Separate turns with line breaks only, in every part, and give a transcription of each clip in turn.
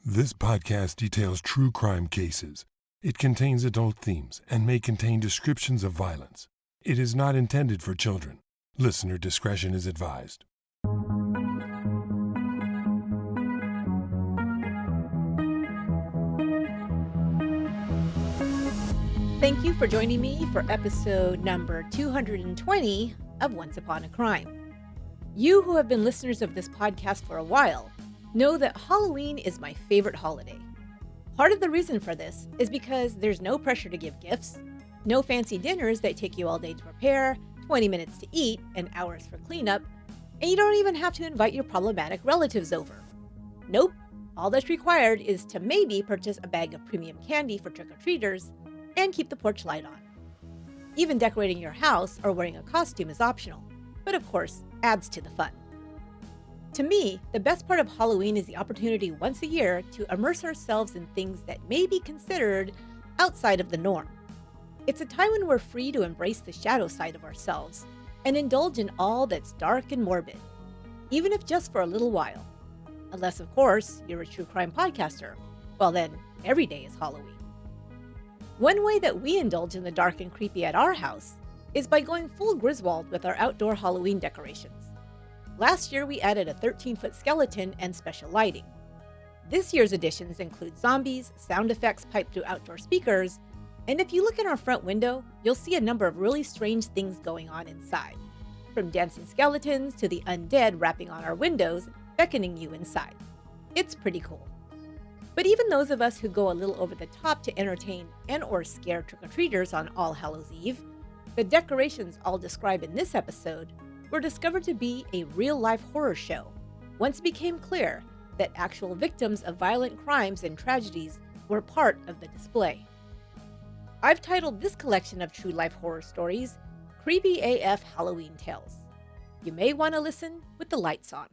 This podcast details true crime cases. It contains adult themes and may contain descriptions of violence. It is not intended for children. Listener discretion is advised.
Thank you for joining me for episode number 220 of Once Upon a Crime. You who have been listeners of this podcast for a while know that Halloween is my favorite holiday. Part of the reason for this is because there's no pressure to give gifts, no fancy dinners that take you all day to prepare, 20 minutes to eat, and hours for cleanup, and you don't even have to invite your problematic relatives over. Nope, all that's required is to maybe purchase a bag of premium candy for trick-or-treaters and keep the porch light on. Even decorating your house or wearing a costume is optional, but of course adds to the fun. To me, the best part of Halloween is the opportunity once a year to immerse ourselves in things that may be considered outside of the norm. It's a time when we're free to embrace the shadow side of ourselves and indulge in all that's dark and morbid, even if just for a little while. Unless, of course, you're a true crime podcaster. Well then, every day is Halloween. One way that we indulge in the dark and creepy at our house is by going full Griswold with our outdoor Halloween decorations. Last year, we added a 13-foot skeleton and special lighting. This year's additions include zombies, sound effects piped through outdoor speakers, and if you look in our front window, you'll see a number of really strange things going on inside, from dancing skeletons to the undead rapping on our windows, beckoning you inside. It's pretty cool. But even those of us who go a little over the top to entertain and/or scare trick-or-treaters on All Hallows Eve, the decorations I'll describe in this episode were discovered to be a real-life horror show once it became clear that actual victims of violent crimes and tragedies were part of the display. I've titled this collection of true-life horror stories, Creepy AF Halloween Tales. You may want to listen with the lights on.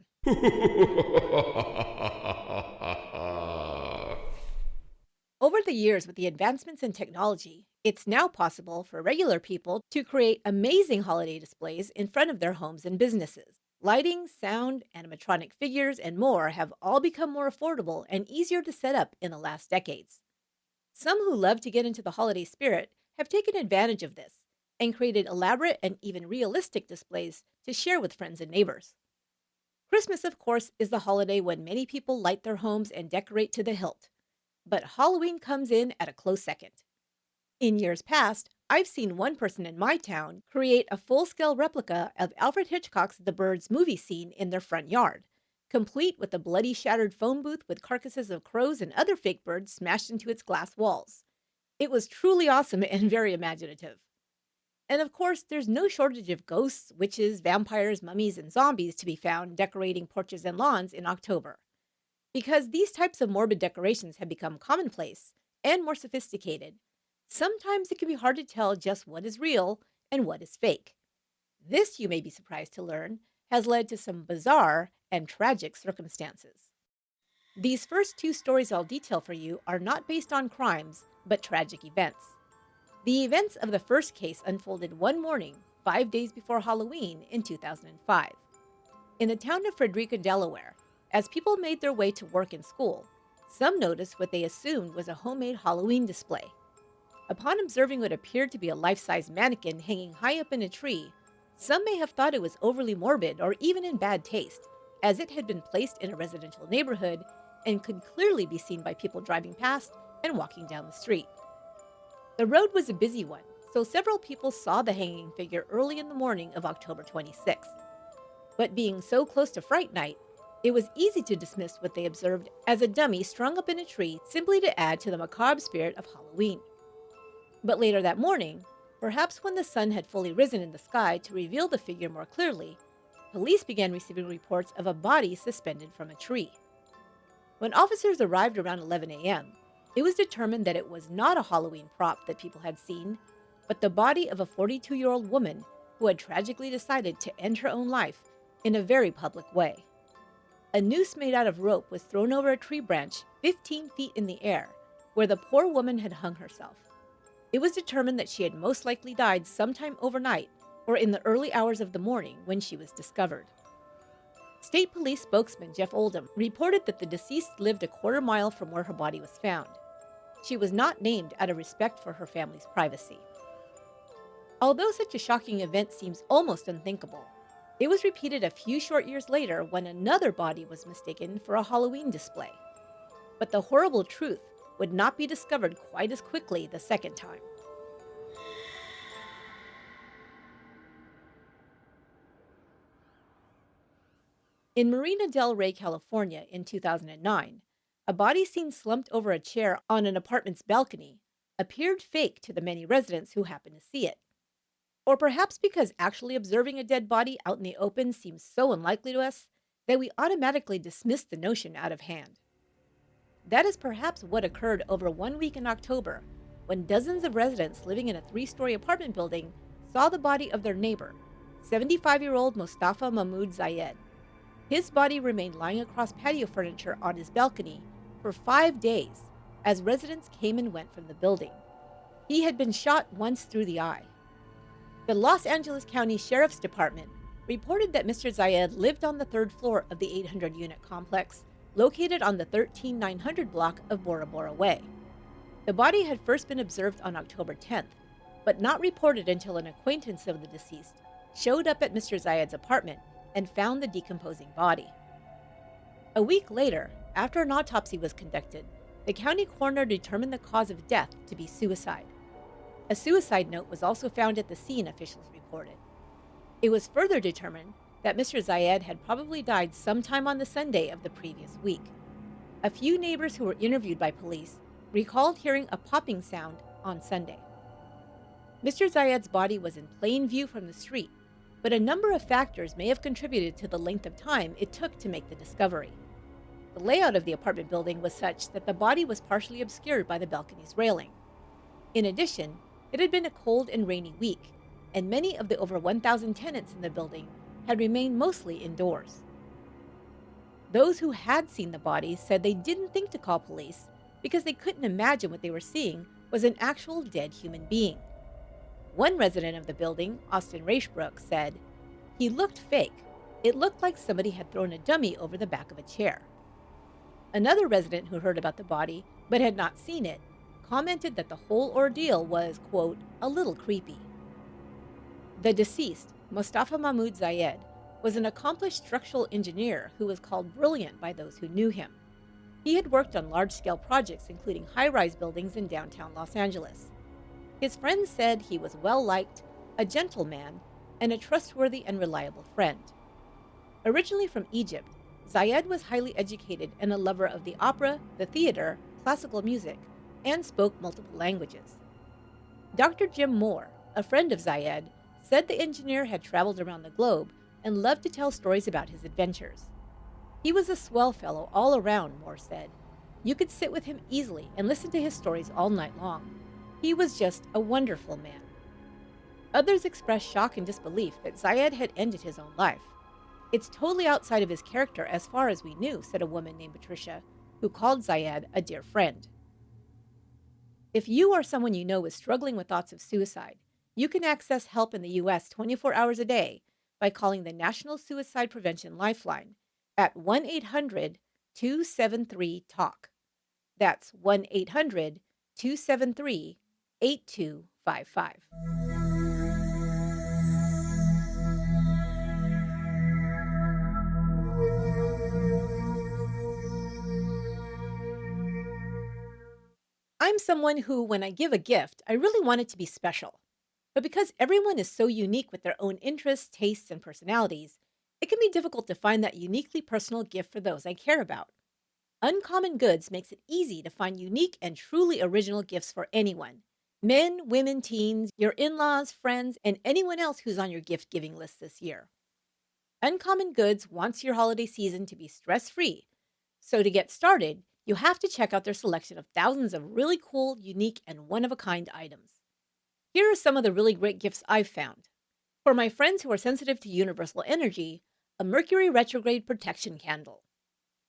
Over the years, with the advancements in technology, it's now possible for regular people to create amazing holiday displays in front of their homes and businesses. Lighting, sound, animatronic figures, and more have all become more affordable and easier to set up in the last decades. Some who love to get into the holiday spirit have taken advantage of this and created elaborate and even realistic displays to share with friends and neighbors. Christmas, of course, is the holiday when many people light their homes and decorate to the hilt. But Halloween comes in at a close second. In years past, I've seen one person in my town create a full-scale replica of Alfred Hitchcock's The Birds movie scene in their front yard, complete with a bloody shattered phone booth with carcasses of crows and other fake birds smashed into its glass walls. It was truly awesome and very imaginative. And of course, there's no shortage of ghosts, witches, vampires, mummies, and zombies to be found decorating porches and lawns in October. Because these types of morbid decorations have become commonplace and more sophisticated, sometimes it can be hard to tell just what is real and what is fake. This, you may be surprised to learn, has led to some bizarre and tragic circumstances. These first two stories I'll detail for you are not based on crimes, but tragic events. The events of the first case unfolded one morning, 5 days before Halloween in 2005. In the town of Frederica, Delaware, as people made their way to work and school, some noticed what they assumed was a homemade Halloween display. Upon observing what appeared to be a life-size mannequin hanging high up in a tree, some may have thought it was overly morbid or even in bad taste, as it had been placed in a residential neighborhood and could clearly be seen by people driving past and walking down the street. The road was a busy one, so several people saw the hanging figure early in the morning of October 26th. But being so close to Fright Night, it was easy to dismiss what they observed as a dummy strung up in a tree simply to add to the macabre spirit of Halloween. But later that morning, perhaps when the sun had fully risen in the sky to reveal the figure more clearly, police began receiving reports of a body suspended from a tree. When officers arrived around 11 a.m., it was determined that it was not a Halloween prop that people had seen, but the body of a 42-year-old woman who had tragically decided to end her own life in a very public way. A noose made out of rope was thrown over a tree branch 15 feet in the air, where the poor woman had hung herself. It was determined that she had most likely died sometime overnight or in the early hours of the morning when she was discovered. State Police spokesman Jeff Oldham reported that the deceased lived a quarter-mile from where her body was found. She was not named out of respect for her family's privacy. Although such a shocking event seems almost unthinkable, it was repeated a few short years later when another body was mistaken for a Halloween display. But the horrible truth would not be discovered quite as quickly the second time. In Marina del Rey, California in 2009, a body seen slumped over a chair on an apartment's balcony appeared fake to the many residents who happened to see it. Or perhaps because actually observing a dead body out in the open seems so unlikely to us that we automatically dismiss the notion out of hand. That is perhaps what occurred over 1 week in October, when dozens of residents living in a 3-story apartment building saw the body of their neighbor, 75-year-old Mustafa Mahmoud Zayed. His body remained lying across patio furniture on his balcony for 5 days as residents came and went from the building. He had been shot once through the eye. The Los Angeles County Sheriff's Department reported that Mr. Zayed lived on the 3rd floor of the 800-unit complex located on the 13900 block of Bora Bora Way. The body had first been observed on October 10th, but not reported until an acquaintance of the deceased showed up at Mr. Zayed's apartment and found the decomposing body. A week later, after an autopsy was conducted, the county coroner determined the cause of death to be suicide. A suicide note was also found at the scene, officials reported. It was further determined that Mr. Zayed had probably died sometime on the Sunday of the previous week. A few neighbors who were interviewed by police recalled hearing a popping sound on Sunday. Mr. Zayed's body was in plain view from the street, but a number of factors may have contributed to the length of time it took to make the discovery. The layout of the apartment building was such that the body was partially obscured by the balcony's railing. In addition, it had been a cold and rainy week, and many of the over 1,000 tenants in the building had remained mostly indoors. Those who had seen the body said they didn't think to call police because they couldn't imagine what they were seeing was an actual dead human being. One resident of the building, Austin Raichbrook, said, "He looked fake. It looked like somebody had thrown a dummy over the back of a chair." Another resident who heard about the body, but had not seen it, commented that the whole ordeal was, quote, "a little creepy." The deceased, Mustafa Mahmoud Zayed, was an accomplished structural engineer who was called brilliant by those who knew him. He had worked on large-scale projects including high-rise buildings in downtown Los Angeles. His friends said he was well-liked, a gentleman, and a trustworthy and reliable friend. Originally from Egypt, Zayed was highly educated and a lover of the opera, the theater, classical music, and spoke multiple languages. Dr. Jim Moore, a friend of Zayed, said the engineer had traveled around the globe and loved to tell stories about his adventures. He was a swell fellow all around, Moore said. You could sit with him easily and listen to his stories all night long. He was just a wonderful man. Others expressed shock and disbelief that Zayed had ended his own life. It's totally outside of his character as far as we knew, said a woman named Patricia, who called Zayed a dear friend. If you or someone you know is struggling with thoughts of suicide, you can access help in the U.S. 24 hours a day by calling the National Suicide Prevention Lifeline at 1-800-273-TALK. That's 1-800-273-8255. I'm someone who, when I give a gift, I really want it to be special. But because everyone is so unique with their own interests, tastes, and personalities, it can be difficult to find that uniquely personal gift for those I care about. Uncommon Goods makes it easy to find unique and truly original gifts for anyone. Men, women, teens, your in-laws, friends, and anyone else who's on your gift-giving list this year. Uncommon Goods wants your holiday season to be stress-free. So to get started, you have to check out their selection of thousands of really cool, unique, and one-of-a-kind items. Here are some of the really great gifts I've found. For my friends who are sensitive to universal energy, a Mercury retrograde protection candle.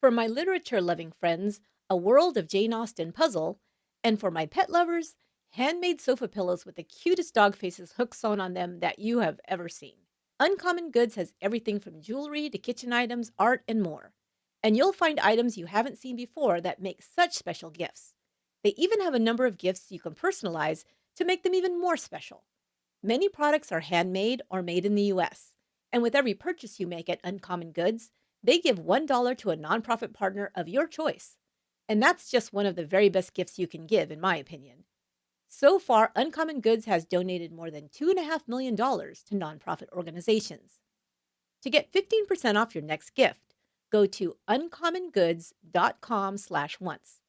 For my literature-loving friends, a World of Jane Austen puzzle. And for my pet lovers, handmade sofa pillows with the cutest dog faces hooks sewn on them that you have ever seen. Uncommon Goods has everything from jewelry to kitchen items, art, and more. And you'll find items you haven't seen before that make such special gifts. They even have a number of gifts you can personalize to make them even more special. Many products are handmade or made in the US. And with every purchase you make at Uncommon Goods, they give $1 to a nonprofit partner of your choice. And that's just one of the very best gifts you can give, in my opinion. So far, Uncommon Goods has donated more than $2.5 million to nonprofit organizations. To get 15% off your next gift, go to uncommongoods.com/once.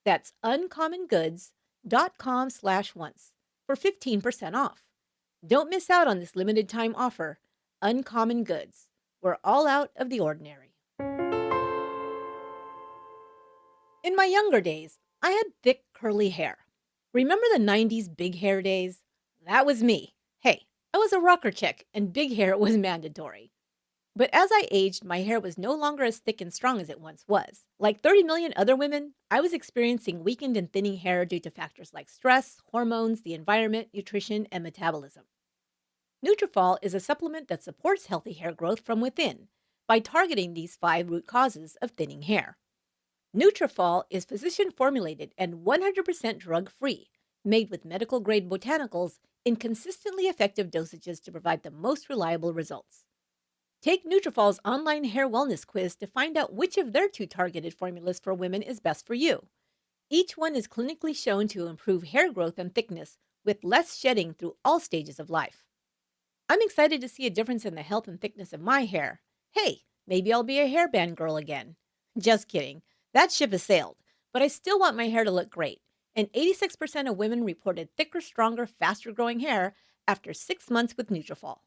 That's uncommongoods.com/once for 15% off. Don't miss out on this limited time offer. Uncommon Goods. We're all out of the ordinary. In my younger days, I had thick, curly hair. Remember the 90s big hair days? That was me. Hey, I was a rocker chick, and big hair was mandatory. But as I aged, my hair was no longer as thick and strong as it once was. Like 30 million other women, I was experiencing weakened and thinning hair due to factors like stress, hormones, the environment, nutrition, and metabolism. Neutrophil is a supplement that supports healthy hair growth from within by targeting these 5 root causes of thinning hair. Neutrophil is physician-formulated and 100% drug-free, made with medical-grade botanicals in consistently effective dosages to provide the most reliable results. Take Neutrophil's online hair wellness quiz to find out which of their 2 targeted formulas for women is best for you. Each one is clinically shown to improve hair growth and thickness with less shedding through all stages of life. I'm excited to see a difference in the health and thickness of my hair. Hey, maybe I'll be a hairband girl again. Just kidding. That ship has sailed, but I still want my hair to look great. And 86% of women reported thicker, stronger, faster growing hair after 6 months with Neutrophil.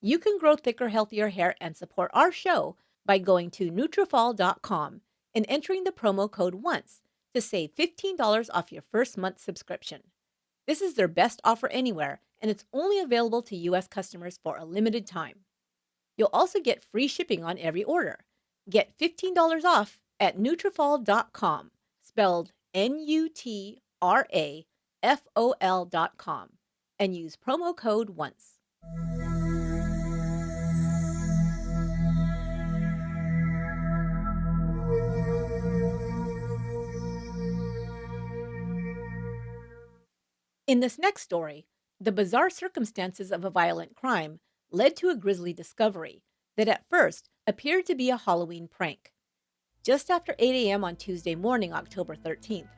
You can grow thicker, healthier hair and support our show by going to Neutrophil.com and entering the promo code ONCE to save $15 off your first month subscription. This is their best offer anywhere, and it's only available to U.S. customers for a limited time. You'll also get free shipping on every order. Get $15 off at Neutrophil.com, spelled Nutrafol.com, and use promo code ONCE. In this next story, the bizarre circumstances of a violent crime led to a grisly discovery that at first appeared to be a Halloween prank. Just after 8 a.m. on Tuesday morning, October 13th,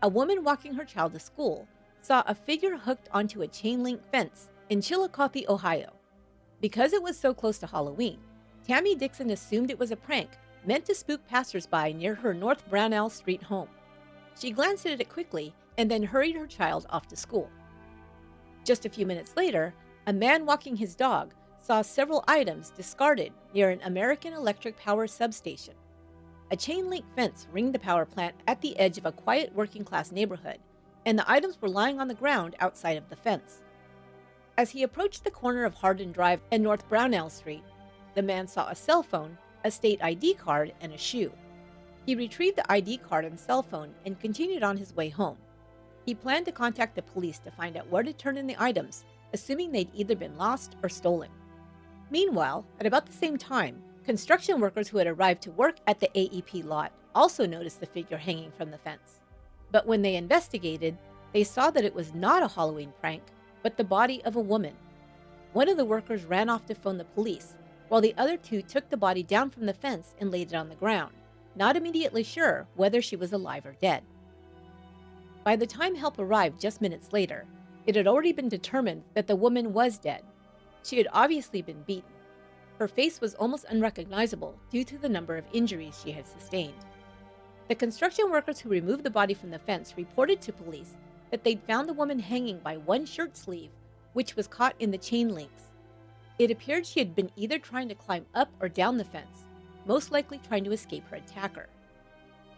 a woman walking her child to school saw a figure hooked onto a chain-link fence in Chillicothe, Ohio. Because it was so close to Halloween, Tammy Dixon assumed it was a prank meant to spook passersby near her North Brownell Street home. She glanced at it quickly and then hurried her child off to school. Just a few minutes later, a man walking his dog saw several items discarded near an American Electric Power substation. A chain-link fence ringed the power plant at the edge of a quiet working-class neighborhood, and the items were lying on the ground outside of the fence. As he approached the corner of Hardin Drive and North Brownell Street, the man saw a cell phone, a state ID card, and a shoe. He retrieved the ID card and cell phone and continued on his way home. He planned to contact the police to find out where to turn in the items, assuming they'd either been lost or stolen. Meanwhile, at about the same time, construction workers who had arrived to work at the AEP lot also noticed the figure hanging from the fence. But when they investigated, they saw that it was not a Halloween prank, but the body of a woman. One of the workers ran off to phone the police, while the other 2 took the body down from the fence and laid it on the ground, not immediately sure whether she was alive or dead. By the time help arrived just minutes later, it had already been determined that the woman was dead. She had obviously been beaten. Her face was almost unrecognizable due to the number of injuries she had sustained. The construction workers who removed the body from the fence reported to police that they'd found the woman hanging by one shirt sleeve, which was caught in the chain links. It appeared she had been either trying to climb up or down the fence, most likely trying to escape her attacker.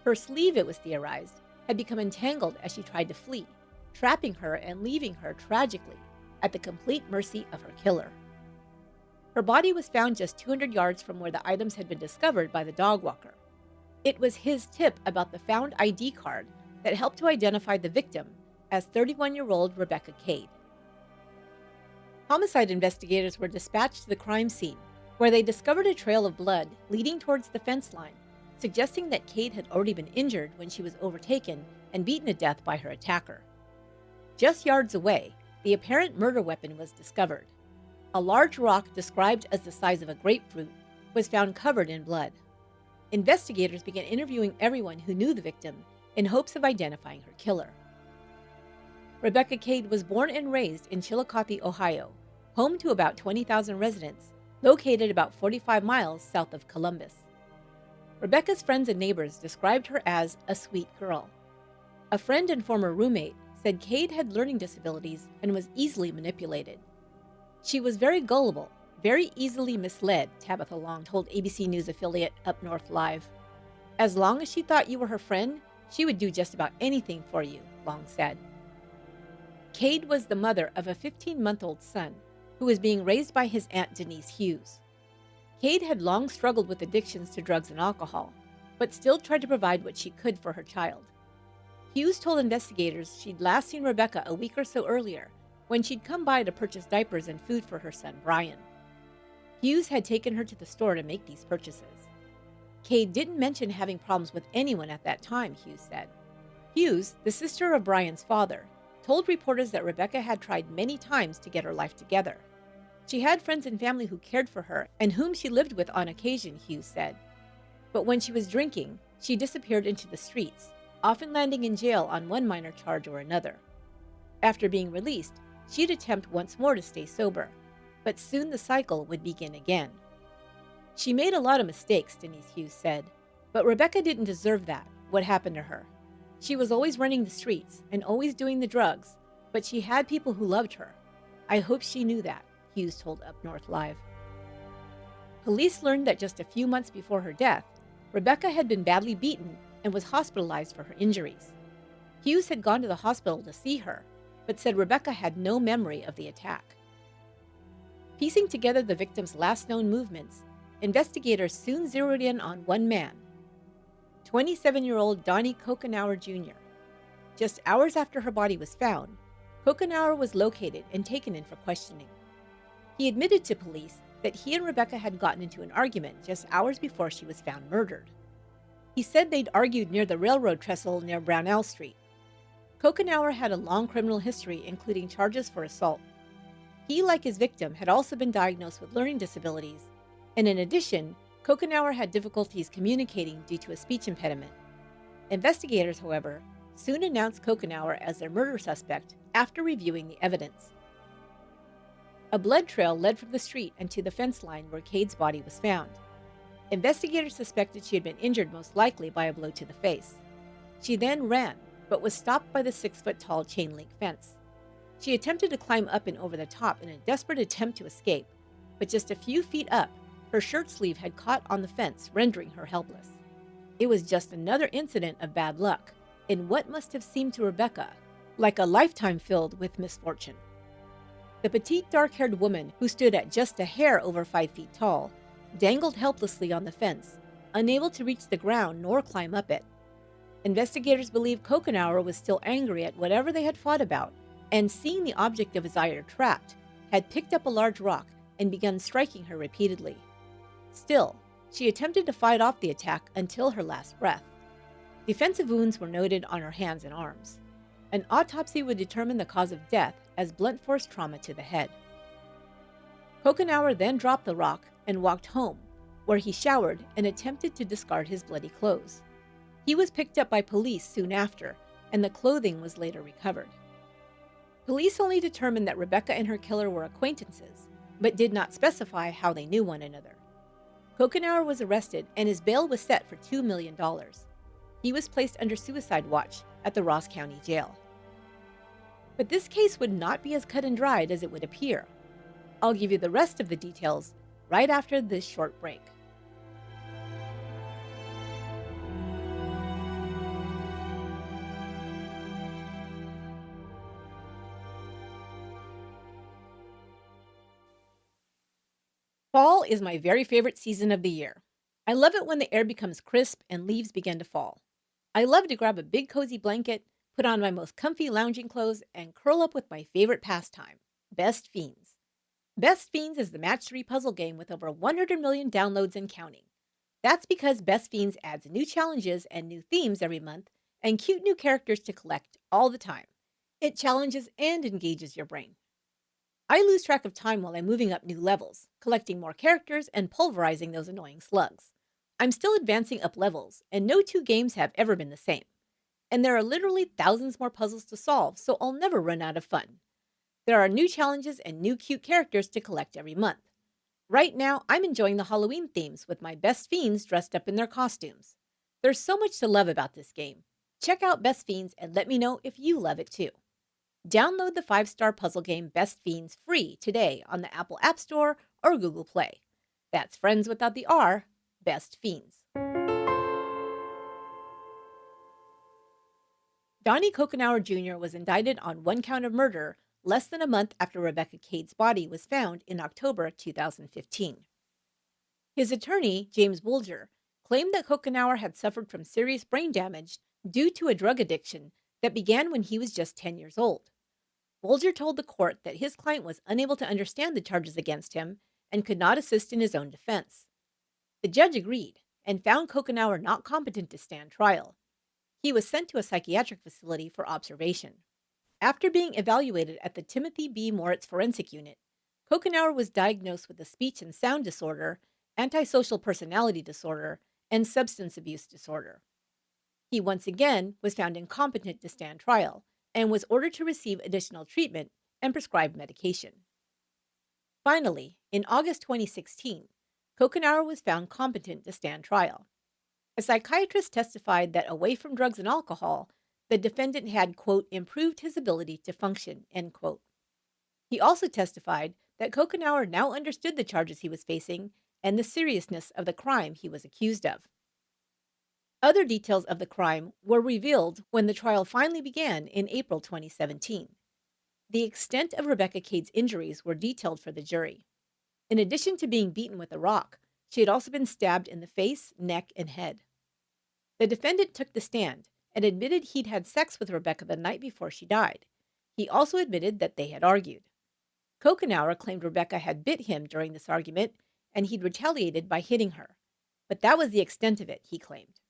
Her sleeve, it was theorized, had become entangled as she tried to flee, trapping her and leaving her tragically at the complete mercy of her killer. Her body was found just 200 yards from where the items had been discovered by the dog walker. It was his tip about the found ID card that helped to identify the victim as 31-year-old Rebecca Cade. Homicide investigators were dispatched to the crime scene, where they discovered a trail of blood leading towards the fence line, suggesting that Kate had already been injured when she was overtaken and beaten to death by her attacker. Just yards away, the apparent murder weapon was discovered. A large rock described as the size of a grapefruit was found covered in blood. Investigators began interviewing everyone who knew the victim in hopes of identifying her killer. Rebecca Cade was born and raised in Chillicothe, Ohio, home to about 20,000 residents, located about 45 miles south of Columbus. Rebecca's friends and neighbors described her as a sweet girl. A friend and former roommate said Cade had learning disabilities and was easily manipulated. She was very gullible, very easily misled, Tabitha Long told ABC News affiliate Up North Live. As long as she thought you were her friend, she would do just about anything for you, Long said. Cade was the mother of a 15-month-old son who was being raised by his aunt Denise Hughes. Cade had long struggled with addictions to drugs and alcohol, but still tried to provide what she could for her child. Hughes told investigators she'd last seen Rebecca a week or so earlier when she'd come by to purchase diapers and food for her son, Brian. Hughes had taken her to the store to make these purchases. Cade didn't mention having problems with anyone at that time, Hughes said. Hughes, the sister of Brian's father, told reporters that Rebecca had tried many times to get her life together. She had friends and family who cared for her and whom she lived with on occasion, Hughes said. But when she was drinking, she disappeared into the streets, often landing in jail on one minor charge or another. After being released, she'd attempt once more to stay sober, but soon the cycle would begin again. She made a lot of mistakes, Denise Hughes said, but Rebecca didn't deserve that, what happened to her. She was always running the streets and always doing the drugs, but she had people who loved her. I hope she knew that, Hughes told Up North Live. Police learned that just a few months before her death, Rebecca had been badly beaten and was hospitalized for her injuries. Hughes had gone to the hospital to see her, but said Rebecca had no memory of the attack. Piecing together the victim's last known movements, investigators soon zeroed in on one man, 27-year-old Donnie Kokenauer Jr. Just hours after her body was found, Kokenauer was located and taken in for questioning. He admitted to police that he and Rebecca had gotten into an argument just hours before she was found murdered. He said they'd argued near the railroad trestle near Brownell Street. Kokenauer had a long criminal history, including charges for assault. He, like his victim, had also been diagnosed with learning disabilities, and in addition, Kokenauer had difficulties communicating due to a speech impediment. Investigators, however, soon announced Kokenauer as their murder suspect after reviewing the evidence. A blood trail led from the street and to the fence line where Cade's body was found. Investigators suspected she had been injured most likely by a blow to the face. She then ran, but was stopped by the 6-foot-tall chain-link fence. She attempted to climb up and over the top in a desperate attempt to escape, but just a few feet up, her shirt sleeve had caught on the fence, rendering her helpless. It was just another incident of bad luck, in what must have seemed to Rebecca like a lifetime filled with misfortune. The petite, dark-haired woman, who stood at just a hair over 5 feet tall, dangled helplessly on the fence, unable to reach the ground nor climb up it. Investigators believe Kokenauer was still angry at whatever they had fought about, and seeing the object of his ire trapped, had picked up a large rock and begun striking her repeatedly. Still, she attempted to fight off the attack until her last breath. Defensive wounds were noted on her hands and arms. An autopsy would determine the cause of death as blunt force trauma to the head. Kokenauer then dropped the rock and walked home, where he showered and attempted to discard his bloody clothes. He was picked up by police soon after, and the clothing was later recovered. Police only determined that Rebecca and her killer were acquaintances, but did not specify how they knew one another. Kokenauer was arrested and his bail was set for $2 million. He was placed under suicide watch at the Ross County Jail. But this case would not be as cut and dried as it would appear. I'll give you the rest of the details right after this short break. Fall is my very favorite season of the year. I love it when the air becomes crisp and leaves begin to fall. I love to grab a big cozy blanket, put on my most comfy lounging clothes, and curl up with my favorite pastime, best Fiends. Best Fiends is the match 3 puzzle game with over 100 million downloads and counting. That's because Best Fiends adds new challenges and new themes every month and cute new characters to collect all the time. It challenges and engages your brain. I lose track of time while I'm moving up new levels, collecting more characters, and pulverizing those annoying slugs. I'm still advancing up levels, and no two games have ever been the same. And there are literally thousands more puzzles to solve, so I'll never run out of fun. There are new challenges and new cute characters to collect every month. Right now, I'm enjoying the Halloween themes with my Best Fiends dressed up in their costumes. There's so much to love about this game. Check out Best Fiends and let me know if you love it too. Download the 5-star puzzle game Best Fiends free today on the Apple App Store or Google Play. That's friends without the R, Best Fiends. Donnie Kokenauer Jr. was indicted on 1 count of murder less than a month after Rebecca Cade's body was found in October 2015. His attorney, James Bulger, claimed that Kokenauer had suffered from serious brain damage due to a drug addiction that began when he was just 10 years old. Bulger told the court that his client was unable to understand the charges against him and could not assist in his own defense. The judge agreed and found Kokenauer not competent to stand trial. He was sent to a psychiatric facility for observation. After being evaluated at the Timothy B. Moritz Forensic Unit, Kokenauer was diagnosed with a speech and sound disorder, antisocial personality disorder, and substance abuse disorder. He once again was found incompetent to stand trial and was ordered to receive additional treatment and prescribed medication. Finally, in August 2016, Kokenauer was found competent to stand trial. A psychiatrist testified that away from drugs and alcohol, the defendant had, quote, improved his ability to function, end quote. He also testified that Kokenauer now understood the charges he was facing and the seriousness of the crime he was accused of. Other details of the crime were revealed when the trial finally began in April 2017. The extent of Rebecca Cade's injuries were detailed for the jury. In addition to being beaten with a rock, she had also been stabbed in the face, neck, and head. The defendant took the stand and admitted he'd had sex with Rebecca the night before she died. He also admitted that they had argued. Kokenauer claimed Rebecca had bit him during this argument and he'd retaliated by hitting her. But that was the extent of it, he claimed.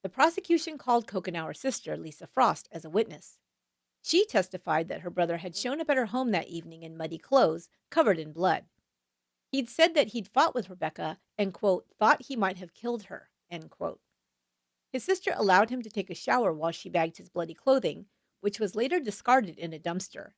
The prosecution called Kokenauer's sister, Lisa Frost, as a witness. She testified that her brother had shown up at her home that evening in muddy clothes, covered in blood. He'd said that he'd fought with Rebecca and, quote, thought he might have killed her, end quote. His sister allowed him to take a shower while she bagged his bloody clothing, which was later discarded in a dumpster.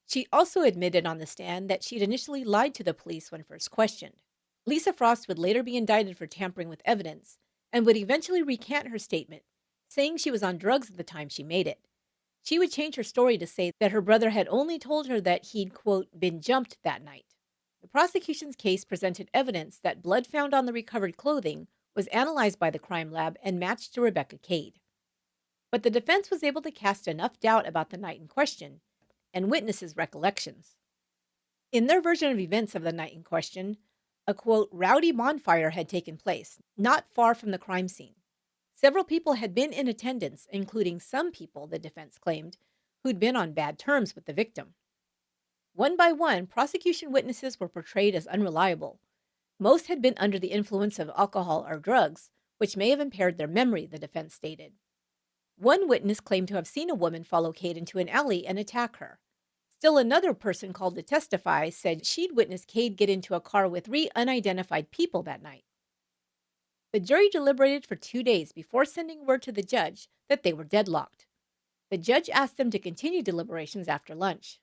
She also admitted on the stand that she'd initially lied to the police when first questioned. Lisa Frost would later be indicted for tampering with evidence and would eventually recant her statement, saying she was on drugs at the time she made it. She would change her story to say that her brother had only told her that he'd, quote, been jumped that night. The prosecution's case presented evidence that blood found on the recovered clothing was analyzed by the crime lab and matched to Rebecca Cade. But the defense was able to cast enough doubt about the night in question and witnesses' recollections. In their version of events of the night in question, a, quote, rowdy bonfire had taken place, not far from the crime scene. Several people had been in attendance, including some people, the defense claimed, who'd been on bad terms with the victim. One by one, prosecution witnesses were portrayed as unreliable. Most had been under the influence of alcohol or drugs, which may have impaired their memory, the defense stated. One witness claimed to have seen a woman follow Cade into an alley and attack her. Still another person called to testify said she'd witnessed Cade get into a car with 3 unidentified people that night. The jury deliberated for 2 days before sending word to the judge that they were deadlocked. The judge asked them to continue deliberations after lunch.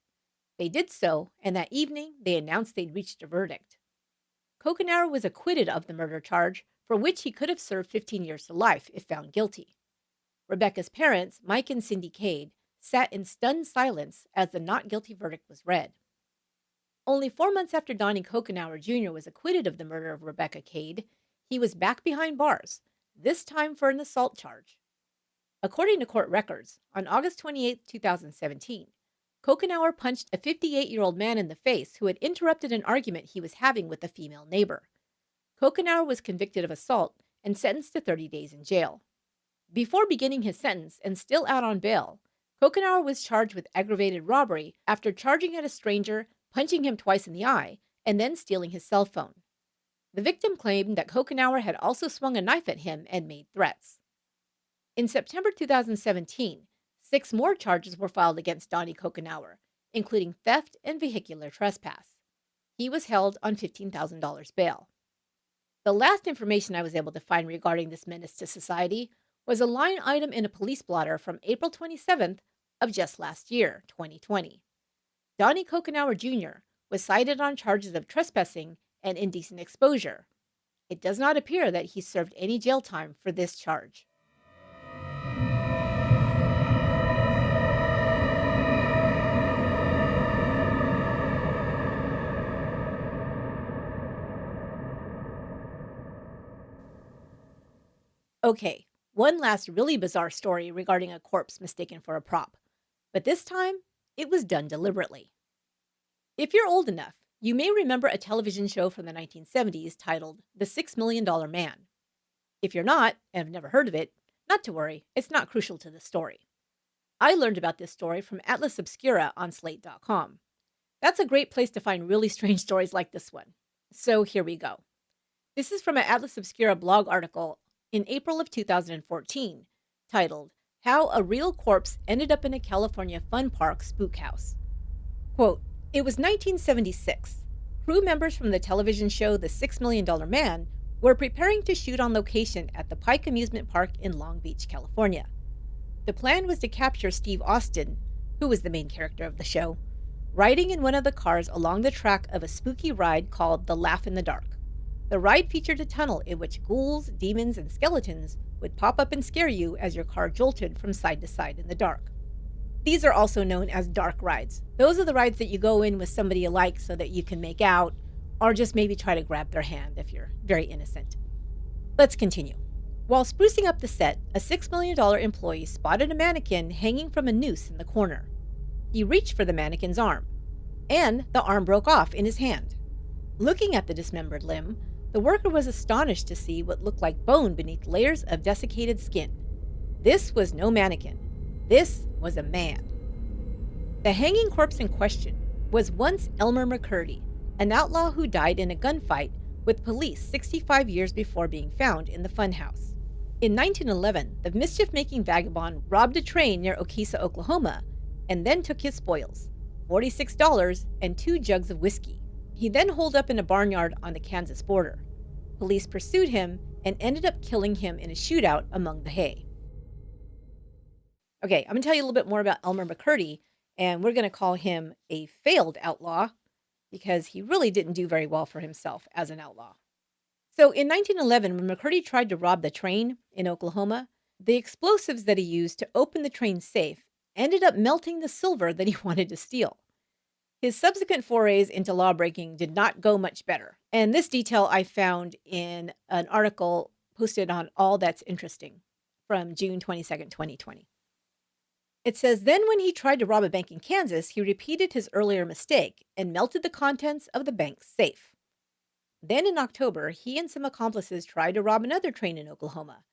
They did so, and that evening they announced they'd reached a verdict. Kokenauer was acquitted of the murder charge, for which he could have served 15 years to life if found guilty. Rebecca's parents, Mike and Cindy Cade, sat in stunned silence as the not guilty verdict was read. Only 4 months after Donnie Kokenauer Jr. was acquitted of the murder of Rebecca Cade, he was back behind bars, this time for an assault charge. According to court records, on August 28, 2017, Kokenauer punched a 58-year-old man in the face who had interrupted an argument he was having with a female neighbor. Kokenauer was convicted of assault and sentenced to 30 days in jail. Before beginning his sentence and still out on bail, Kokenauer was charged with aggravated robbery after charging at a stranger, punching him twice in the eye, and then stealing his cell phone. The victim claimed that Kokenauer had also swung a knife at him and made threats. In September 2017, 6 more charges were filed against Donnie Kokenauer, including theft and vehicular trespass. He was held on $15,000 bail. The last information I was able to find regarding this menace to society was a line item in a police blotter from April 27th of just last year, 2020. Donnie Kokenauer Jr. was cited on charges of trespassing and indecent exposure. It does not appear that he served any jail time for this charge. Okay, one last really bizarre story regarding a corpse mistaken for a prop. But this time, it was done deliberately. If you're old enough, you may remember a television show from the 1970s titled The $6 Million Man. If you're not, and have never heard of it, not to worry, it's not crucial to the story. I learned about this story from Atlas Obscura on Slate.com. That's a great place to find really strange stories like this one. So here we go. This is from an Atlas Obscura blog article in April of 2014, titled, How a Real Corpse Ended Up in a California Fun Park Spook House. Quote, it was 1976. Crew members from the television show The $6 Million Man were preparing to shoot on location at the Pike Amusement Park in Long Beach, California. The plan was to capture Steve Austin, who was the main character of the show, riding in one of the cars along the track of a spooky ride called The Laugh in the Dark. The ride featured a tunnel in which ghouls, demons, and skeletons would pop up and scare you as your car jolted from side to side in the dark. These are also known as dark rides. Those are the rides that you go in with somebody you like so that you can make out, or just maybe try to grab their hand if you're very innocent. Let's continue. While sprucing up the set, a $6 million employee spotted a mannequin hanging from a noose in the corner. He reached for the mannequin's arm, and the arm broke off in his hand. Looking at the dismembered limb, the worker was astonished to see what looked like bone beneath layers of desiccated skin. This was no mannequin. This was a man. The hanging corpse in question was once Elmer McCurdy, an outlaw who died in a gunfight with police 65 years before being found in the funhouse. In 1911, the mischief-making vagabond robbed a train near Okesa, Oklahoma, and then took his spoils, $46 and 2 jugs of whiskey. He then holed up in a barnyard on the Kansas border. Police pursued him and ended up killing him in a shootout among the hay. Okay, I'm going to tell you a little bit more about Elmer McCurdy, and we're going to call him a failed outlaw because he really didn't do very well for himself as an outlaw. So in 1911, when McCurdy tried to rob the train in Oklahoma, the explosives that he used to open the train safe ended up melting the silver that he wanted to steal. His subsequent forays into lawbreaking did not go much better. And this detail I found in an article posted on All That's Interesting from June 22nd, 2020. It says, then when he tried to rob a bank in Kansas, he repeated his earlier mistake and melted the contents of the bank's safe. Then in October, he and some accomplices tried to rob another train in Oklahoma.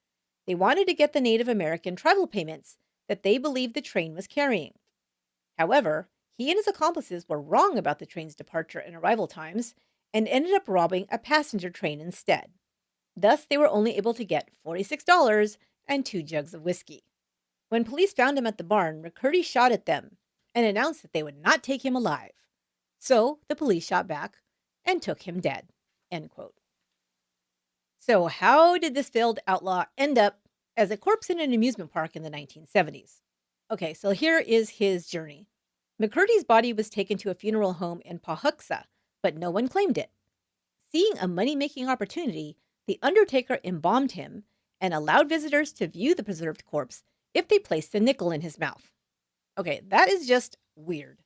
They wanted to get the Native American tribal payments that they believed the train was carrying. However, he and his accomplices were wrong about the train's departure and arrival times and ended up robbing a passenger train instead. Thus, they were only able to get $46 and 2 jugs of whiskey. When police found him at the barn, McCurdy shot at them and announced that they would not take him alive. So the police shot back and took him dead. End quote. So how did this failed outlaw end up as a corpse in an amusement park in the 1970s? Okay, so here is his journey. McCurdy's body was taken to a funeral home in Pahuxa, but no one claimed it. Seeing a money-making opportunity, the undertaker embalmed him and allowed visitors to view the preserved corpse if they placed a nickel in his mouth. Okay, that is just weird.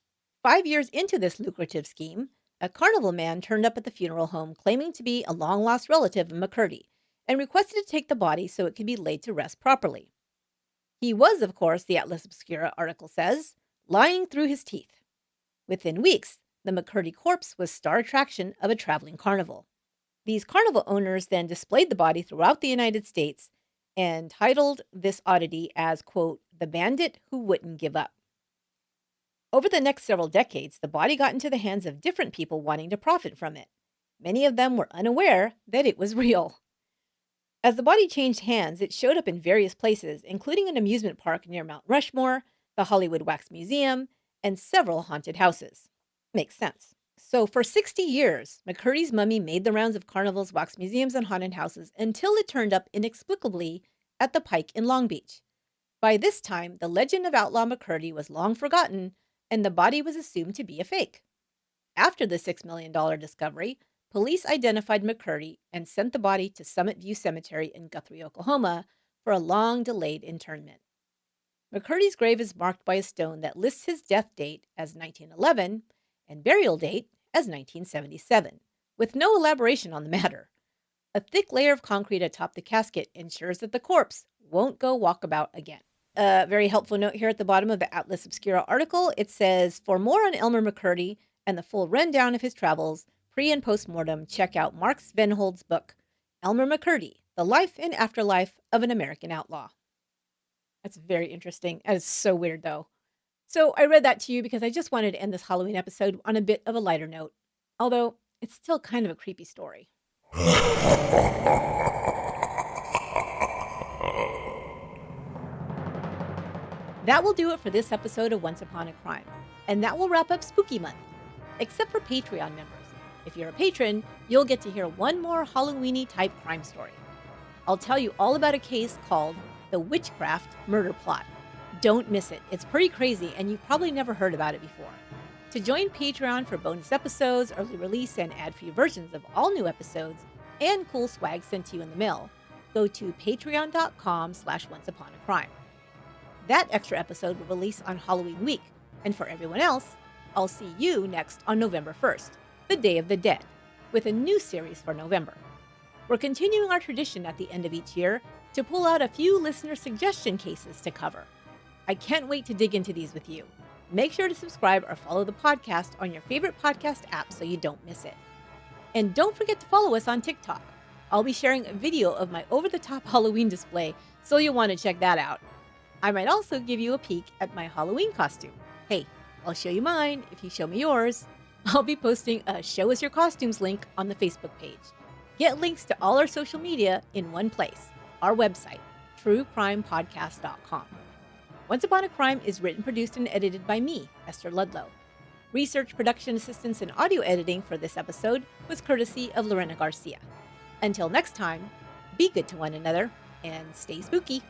5 years into this lucrative scheme, a carnival man turned up at the funeral home claiming to be a long-lost relative of McCurdy and requested to take the body so it could be laid to rest properly. He was, of course, the Atlas Obscura article says, lying through his teeth. Within weeks, the McCurdy corpse was star attraction of a traveling carnival. These carnival owners then displayed the body throughout the United States and titled this oddity as, quote, the bandit who wouldn't give up. Over the next several decades, the body got into the hands of different people wanting to profit from it. Many of them were unaware that it was real. As the body changed hands, it showed up in various places, including an amusement park near Mount Rushmore, the Hollywood Wax Museum, and several haunted houses. Makes sense. So for 60 years, McCurdy's mummy made the rounds of carnivals, wax museums, and haunted houses until it turned up inexplicably at the Pike in Long Beach. By this time, the legend of Outlaw McCurdy was long forgotten, and the body was assumed to be a fake. After the $6 million discovery, police identified McCurdy and sent the body to Summit View Cemetery in Guthrie, Oklahoma, for a long-delayed interment. McCurdy's grave is marked by a stone that lists his death date as 1911 and burial date as 1977, with no elaboration on the matter. A thick layer of concrete atop the casket ensures that the corpse won't go walkabout again. A very helpful note here at the bottom of the Atlas Obscura article. It says, for more on Elmer McCurdy and the full rundown of his travels, pre- and post-mortem, check out Mark Svenhold's book, Elmer McCurdy, The Life and Afterlife of an American Outlaw. That's very interesting. That is so weird, though. So I read that to you because I just wanted to end this Halloween episode on a bit of a lighter note, although it's still kind of a creepy story. That will do it for this episode of Once Upon a Crime, and that will wrap up Spooky Month, except for Patreon members. If you're a patron, you'll get to hear one more Halloween-y type crime story. I'll tell you all about a case called The Witchcraft Murder Plot. Don't miss it. It's pretty crazy, and you've probably never heard about it before. To join Patreon for bonus episodes, early release, and ad-free versions of all new episodes, and cool swag sent to you in the mail, go to patreon.com/onceuponacrime. That extra episode will release on Halloween week, and for everyone else, I'll see you next on November 1st, the Day of the Dead, with a new series for November. We're continuing our tradition at the end of each year to pull out a few listener suggestion cases to cover. I can't wait to dig into these with you. Make sure to subscribe or follow the podcast on your favorite podcast app so you don't miss it. And don't forget to follow us on TikTok. I'll be sharing a video of my over-the-top Halloween display, so you'll want to check that out. I might also give you a peek at my Halloween costume. Hey, I'll show you mine if you show me yours. I'll be posting a Show Us Your Costumes link on the Facebook page. Get links to all our social media in one place, our website, truecrimepodcast.com. Once Upon a Crime is written, produced, and edited by me, Esther Ludlow. Research, production assistance, and audio editing for this episode was courtesy of Lorena Garcia. Until next time, be good to one another and stay spooky.